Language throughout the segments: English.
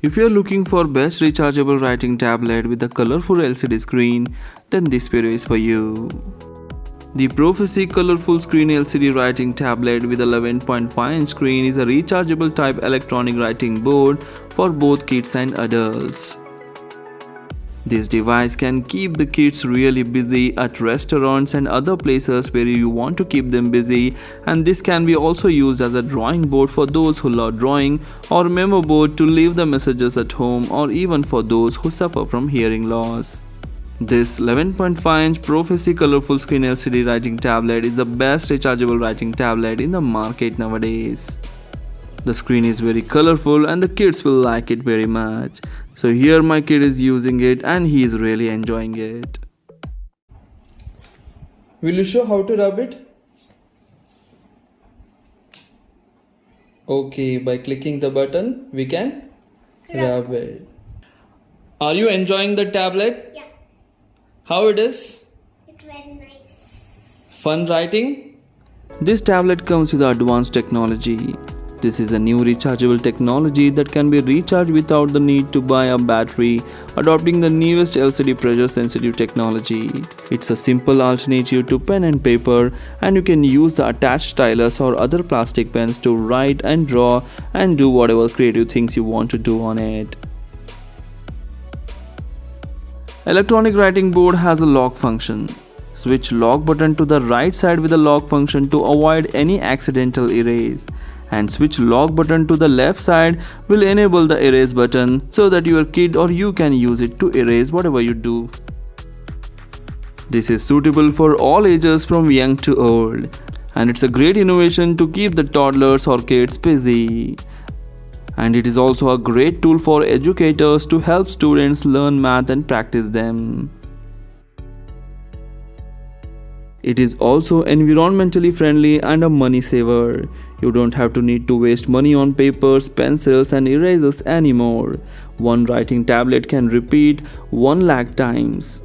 If you are looking for best rechargeable writing tablet with a colorful LCD screen, then this video is for you. The Profissy Colourful Screen LCD Writing Tablet with 11.5-inch screen is a rechargeable type electronic writing board for both kids and adults. This device can keep the kids really busy at restaurants and other places where you want to keep them busy, and this can be also used as a drawing board for those who love drawing, or memo board to leave the messages at home, or even for those who suffer from hearing loss. This 11.5-inch Profissy Colourful Screen LCD Writing Tablet is the best rechargeable writing tablet in the market nowadays. The screen is very colorful and the kids will like it very much. So here my kid is using it and he is really enjoying it. Will you show how to rub it? Okay, by clicking the button we can rub it. Are you enjoying the tablet? Yeah. How it is? It's very nice. Fun writing? This tablet comes with advanced technology. This is a new rechargeable technology that can be recharged without the need to buy a battery, adopting the newest LCD pressure-sensitive technology. It's a simple alternative to pen and paper, and you can use the attached stylus or other plastic pens to write and draw and do whatever creative things you want to do on it. Electronic writing board has a lock function. Switch lock button to the right side with the lock function to avoid any accidental erase. And switch lock button to the left side will enable the erase button so that your kid or you can use it to erase whatever you do. This is suitable for all ages from young to old, and it's a great innovation to keep the toddlers or kids busy. And it is also a great tool for educators to help students learn math and practice them. It is also environmentally friendly and a money saver. You don't have to need to waste money on papers, pencils and erasers anymore. One writing tablet can repeat 1 lakh times.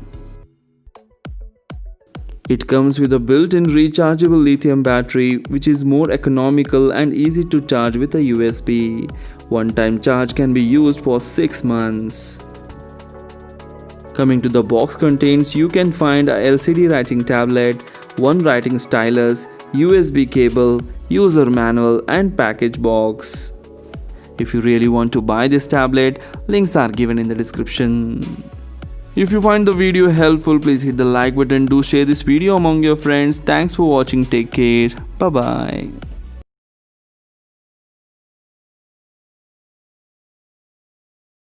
It comes with a built-in rechargeable lithium battery, which is more economical and easy to charge with a USB. One-time charge can be used for 6 months. Coming to the box contents, you can find a LCD writing tablet, one writing stylus, USB cable, user manual and package box. If you really want to buy this tablet, links are given in the description. If you find the video helpful, please hit the like button. Do share this video among your friends. Thanks for watching. Take care. Bye bye.